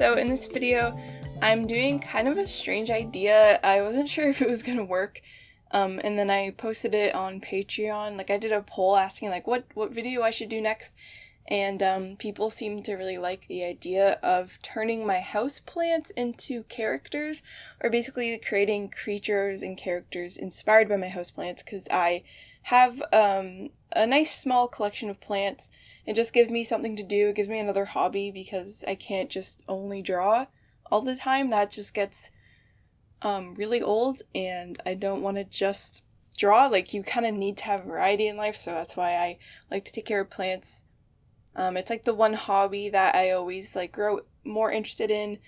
So in this video, I'm doing kind of a strange idea. I wasn't sure if it was gonna work, and then I posted it on Patreon. Like I did a poll asking like what video I should do next, and people seemed to really like the idea of turning my houseplants into characters, or basically creating creatures and characters inspired by my houseplants, because I have a nice small collection of plants. It just gives me something to do. It gives me another hobby because I can't just only draw all the time. That just gets really old, and I don't want to just draw. Like, you kind of need to have variety in life, so that's why I like to take care of plants. It's like the one hobby that I always like grow more interested in.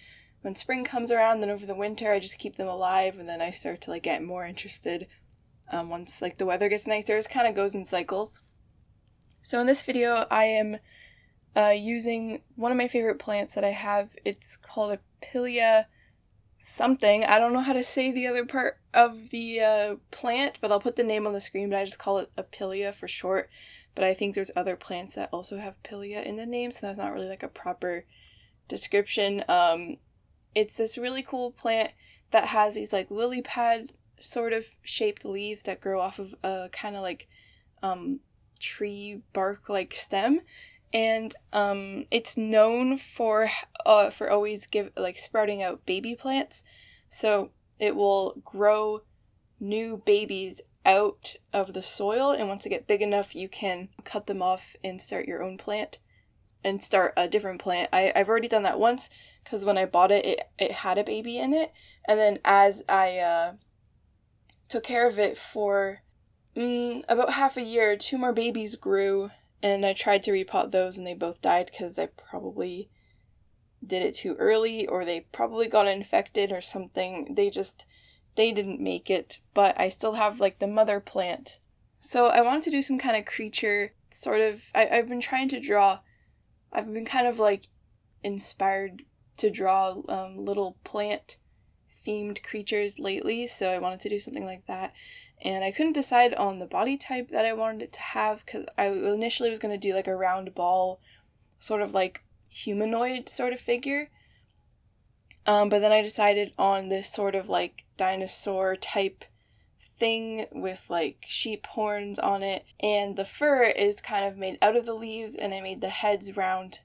When spring comes around, then over the winter I just keep them alive, and then I start to like get more interested once like the weather gets nicer. It kind of goes in cycles. So in this video, I am using one of my favorite plants that I have. It's called Apilia something. I don't know how to say the other part of the plant, but I'll put the name on the screen, but I just call it Apilia for short. But I think there's other plants that also have Apilia in the name, so that's not really like a proper description. It's this really cool plant that has these like lily pad sort of shaped leaves that grow off of a kind of like tree bark like stem, and it's known for always sprouting out baby plants. So it will grow new babies out of the soil, and once they get big enough you can cut them off and start your own plant and start a different plant. I've already done that once, because when I bought it had a baby in it, and then as I took care of it for about half a year, 2 more babies grew, and I tried to repot those and they both died because I probably did it too early, or they probably got infected or something. They didn't make it, but I still have like the mother plant. So I wanted to do some kind of creature sort of. I've been trying to draw. I've been kind of like inspired to draw little plant themed creatures lately, so I wanted to do something like that. And I couldn't decide on the body type that I wanted it to have, because I initially was going to do like a round ball, sort of like humanoid sort of figure. But then I decided on this sort of like dinosaur type thing with like sheep horns on it. And the fur is kind of made out of the leaves, and I made the heads round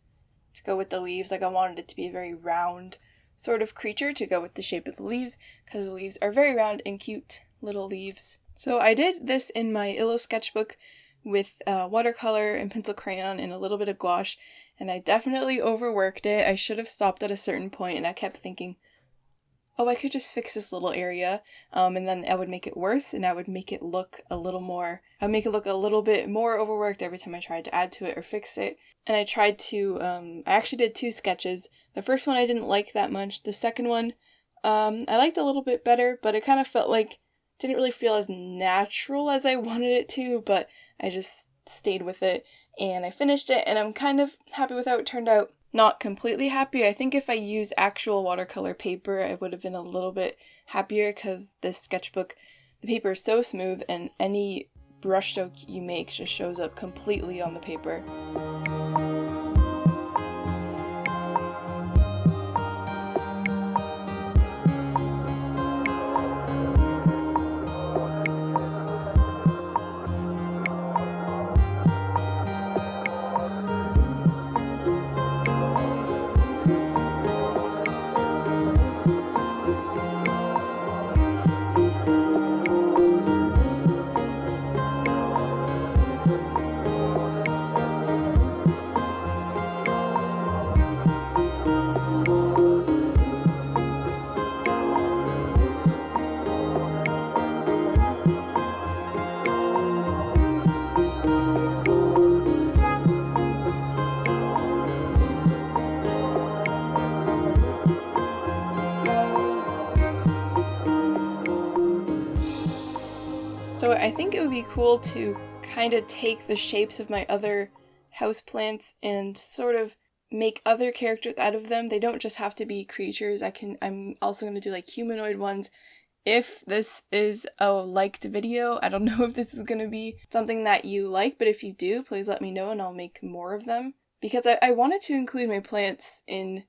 to go with the leaves. Like I wanted it to be a very round sort of creature to go with the shape of the leaves, because the leaves are very round and cute little leaves. So I did this in my Illo sketchbook with watercolor and pencil crayon and a little bit of gouache, and I definitely overworked it. I should have stopped at a certain point, and I kept thinking, oh, I could just fix this little area, and then I would make it worse, and I would make it look a little bit more overworked every time I tried to add to it or fix it. And I tried to, I actually did 2 sketches. The first one I didn't like that much. The second one, I liked a little bit better, but it kind of felt like, didn't really feel as natural as I wanted it to, but I just stayed with it, and I finished it, and I'm kind of happy with how it turned out. Not completely happy. I think if I used actual watercolor paper, I would have been a little bit happier, because this sketchbook, the paper is so smooth, and any brushstroke you make just shows up completely on the paper. So I think it would be cool to kind of take the shapes of my other houseplants and sort of make other characters out of them. They don't just have to be creatures. I'm also going to do like humanoid ones. If this is a liked video, I don't know if this is going to be something that you like, but if you do, please let me know and I'll make more of them. Because I wanted to include my plants in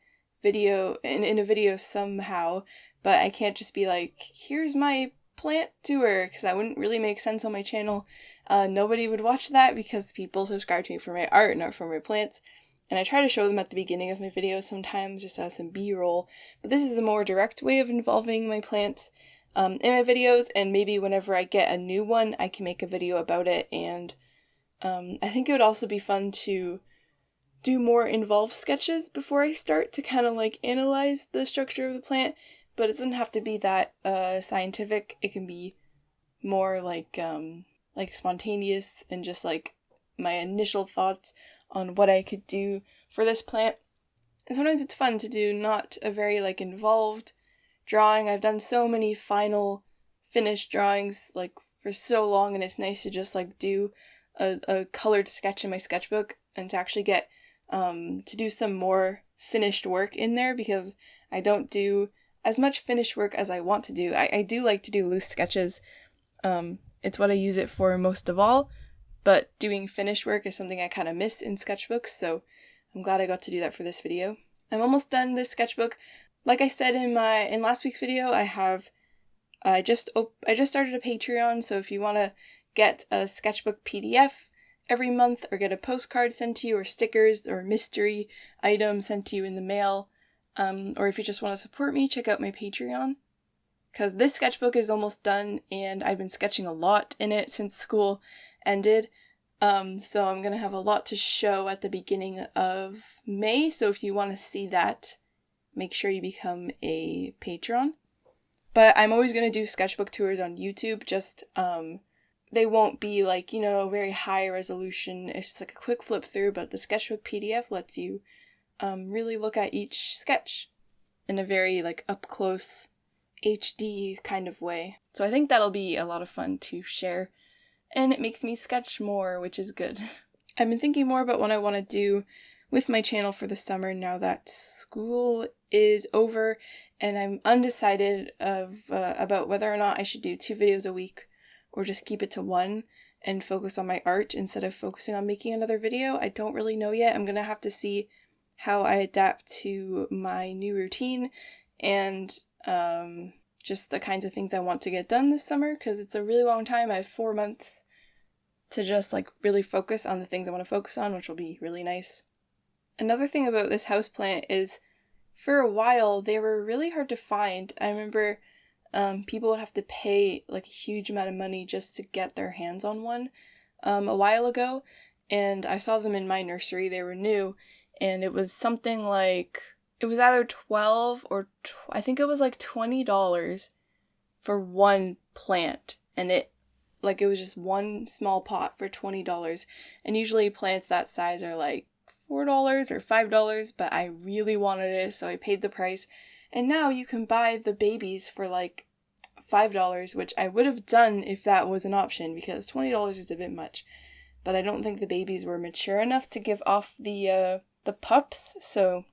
video, in a video somehow, but I can't just be like, here's my plant tour, because that wouldn't really make sense on my channel. Nobody would watch that because people subscribe to me for my art, not for my plants. And I try to show them at the beginning of my videos sometimes, just as some B-roll. But this is a more direct way of involving my plants in my videos, and maybe whenever I get a new one, I can make a video about it. And I think it would also be fun to do more involved sketches before I start to kind of like analyze the structure of the plant. But it doesn't have to be that scientific. It can be more like spontaneous and just like my initial thoughts on what I could do for this plant. And sometimes it's fun to do not a very like involved drawing. I've done so many final finished drawings like for so long, and it's nice to just like do a colored sketch in my sketchbook and to actually get to do some more finished work in there, because I don't do as much finished work as I want to do. I do like to do loose sketches. It's what I use it for most of all, but doing finished work is something I kind of miss in sketchbooks, so I'm glad I got to do that for this video. I'm almost done this sketchbook. Like I said in last week's video, I just started a Patreon, so if you want to get a sketchbook PDF every month or get a postcard sent to you or stickers or mystery items sent to you in the mail, or if you just want to support me, check out my Patreon. Because this sketchbook is almost done and I've been sketching a lot in it since school ended. So I'm going to have a lot to show at the beginning of May. So if you want to see that, make sure you become a patron. But I'm always going to do sketchbook tours on YouTube. Just, they won't be like, very high resolution. It's just like a quick flip through, but the sketchbook PDF lets you really look at each sketch in a very like up close HD kind of way. So I think that'll be a lot of fun to share, and it makes me sketch more, which is good. I've been thinking more about what I want to do with my channel for the summer now that school is over, and I'm undecided about whether or not I should do 2 videos a week or just keep it to 1 and focus on my art instead of focusing on making another video. I don't really know yet. I'm gonna have to see how I adapt to my new routine and just the kinds of things I want to get done this summer, because it's a really long time. I have 4 months to just like really focus on the things I want to focus on, which will be really nice. Another thing about this houseplant is for a while they were really hard to find. I remember people would have to pay like a huge amount of money just to get their hands on one a while ago, and I saw them in my nursery. They were new, and it was something like, it was either $12 or I think it was like $20 for one plant, and it was just one small pot for $20, and usually plants that size are like $4 or $5, but I really wanted it, so I paid the price. And now you can buy the babies for like $5, which I would have done if that was an option, because $20 is a bit much. But I don't think the babies were mature enough to give off the pups, so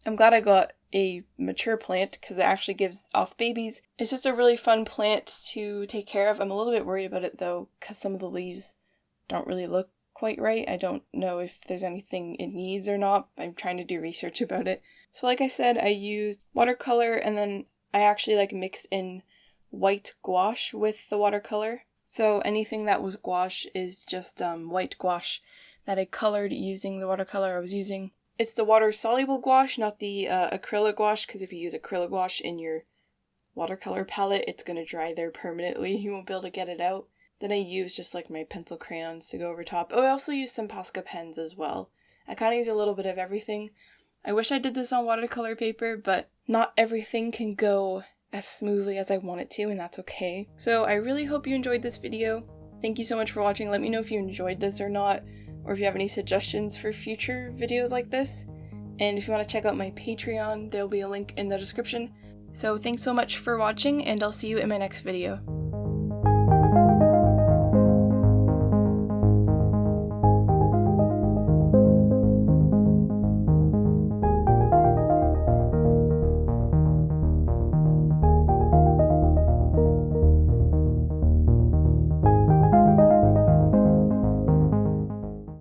I'm glad I got a mature plant because it actually gives off babies. It's just a really fun plant to take care of. I'm a little bit worried about it though, because some of the leaves don't really look quite right. I don't know if there's anything it needs or not. I'm trying to do research about it. So like I said, I used watercolor, and then I actually like mix in white gouache with the watercolor. So anything that was gouache is just white gouache that I colored using the watercolor I was using. It's the water-soluble gouache, not the acrylic gouache, because if you use acrylic gouache in your watercolor palette, it's going to dry there permanently. You won't be able to get it out. Then I use just like my pencil crayons to go over top. Oh, I also use some Posca pens as well. I kind of use a little bit of everything. I wish I did this on watercolor paper, but not everything can go as smoothly as I want it to, and that's okay. So I really hope you enjoyed this video. Thank you so much for watching. Let me know if you enjoyed this or not, or if you have any suggestions for future videos like this. And if you want to check out my Patreon, there'll be a link in the description. So thanks so much for watching, and I'll see you in my next video.